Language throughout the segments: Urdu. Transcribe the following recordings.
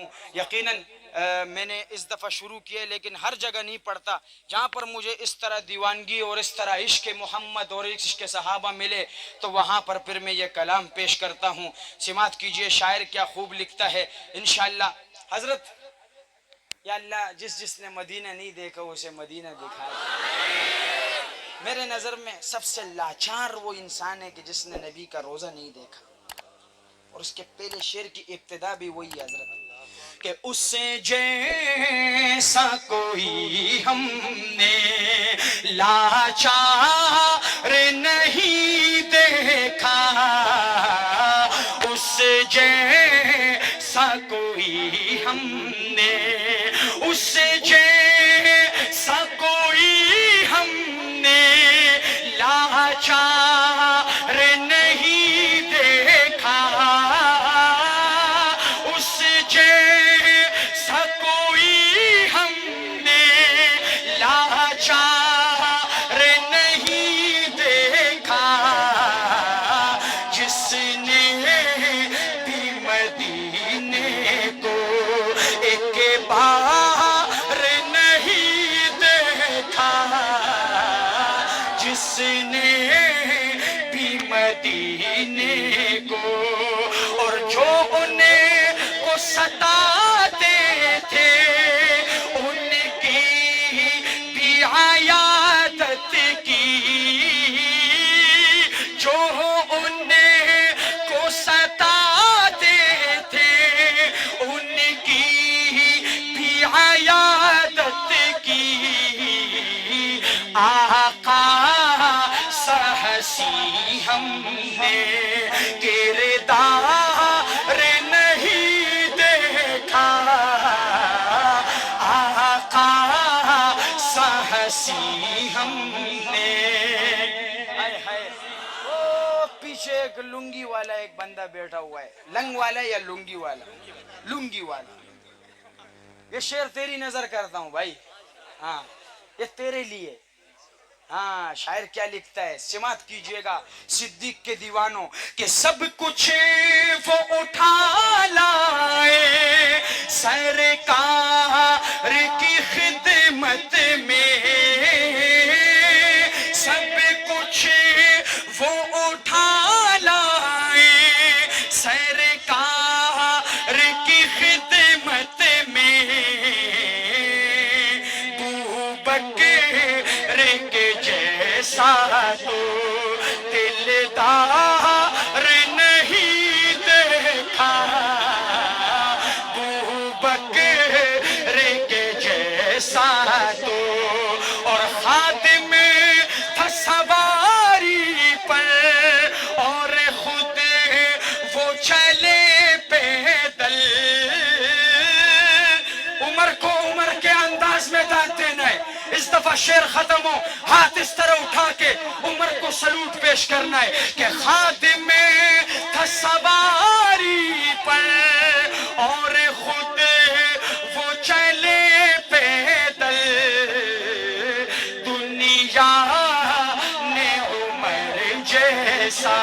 ہوں. یقیناً میں نے اس دفعہ شروع کیا لیکن ہر جگہ نہیں پڑھتا. جہاں پر مجھے اس طرح دیوانگی اور اس طرح عشق محمد اور عشق صحابہ ملے تو وہاں پر پھر میں یہ کلام پیش کرتا ہوں. سماعت کیجئے شاعر کیا خوب لکھتا ہے. انشاءاللہ حضرت یا اللہ جس نے مدینہ نہیں دیکھا اسے مدینہ دکھا دے. میرے نظر میں سب سے لاچار وہ انسان ہے کہ جس نے نبی کا روزہ نہیں دیکھا. اور اس کے پہلے شعر کی ابتدا بھی وہی ہے حضرت کہ اس سے جیسا کوئی ہم نے لاچار نہیں دیکھا. اس جیسا کوئی ہم نے اس جیسا کوئی ہم نے لاچار نہیں دیکھا. اس جیسا کوئی ہم نے لاچار نہیں دیکھا. جس نے بھی مدینے کو ایک بار نہیں دیکھا. جس نے بھی مدینے کو اور جو انہیں کو ستاتے تھے ان کی بھی عیادت کی. جو انہیں کو ستاتے تھے ان کی بھی عیادت کی. آقا سہسی ہم نے کردار نہیں دیکھا. آقا سہسی ہم نے. او پیچھے ایک لنگی والا ایک بندہ بیٹھا ہوا ہے. لنگ والا یا لنگی والا؟ لنگی والا. یہ شعر تیری نظر کرتا ہوں بھائی. ہاں یہ تیرے لیے. ہاں شاعر کیا لکھتا ہے سماعت کیجئے گا. صدیق کے دیوانوں کہ سب کچھ وہ اٹھا لائے سرکار کی خدمت میں. سب کچھ وہ اٹھا لائے سرکار کی خدمت میں. بکر کے جیسا تو دلدار نہیں دیکھا. بکر کے جیسا تو اور خادم تھا سواری پر اور خود وہ چلے پیدل. عمر کو عمر کے انداز میں داد دینا ہے. اس دفعہ شعر ختم ہو ہاتھ اس طرح اٹھا کے عمر کو سلوٹ پیش کرنا ہے کہ خادم تھا سواری پر اور خود وہ چلے پیدل. دنیا نے عمر جیسا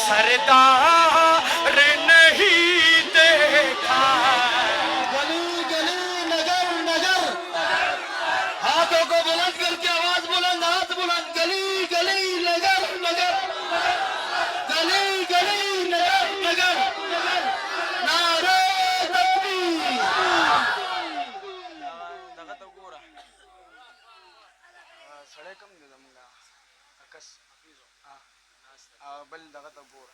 سردار نہیں دیکھا. گلی گلی نگر نگر ہاتھوں کو بلند کر کے آواز بلند ہاتھ بلند. گلی گلی نگر نگر گلی گلی نگر نگر نعرہ تکبیر. دغه وګوره سړی کم دی زموږ عکس بل دغه ته وګوره.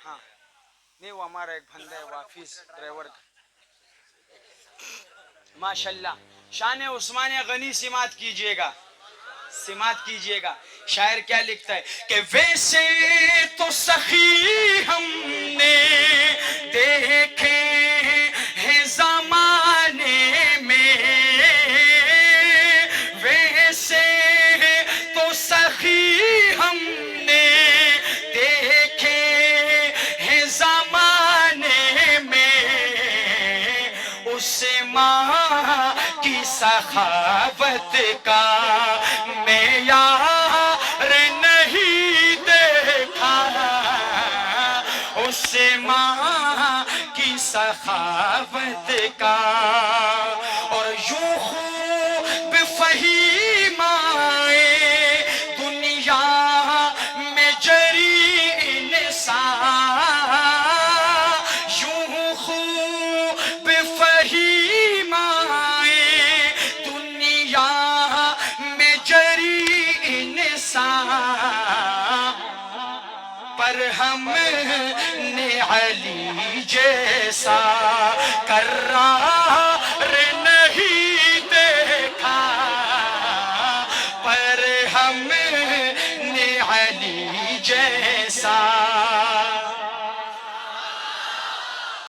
ہاں نہیں وہ ہمارا ایک بندہ ہے وافیز ڈرائیور کا. ماشاءاللہ شان عثمان غنی سماعت کیجئے گا. سماعت کیجئے گا شاعر کیا لکھتا ہے کہ ویسے تو سخی ہم نے دیکھے ہیں زمانے میں. ویسے تو سخی ہم نے دیکھے ہیں زمانے میں. اس ماں کی سخاوت کا معیار نہیں دیکھا. اس ماں کی سخاوت کا اور یوں خوب فہیم آئے دنیا میں جری انسان یوں خوب فہیم آئے دنیا میں جری انسان پر ہم نے علی جیسا کرار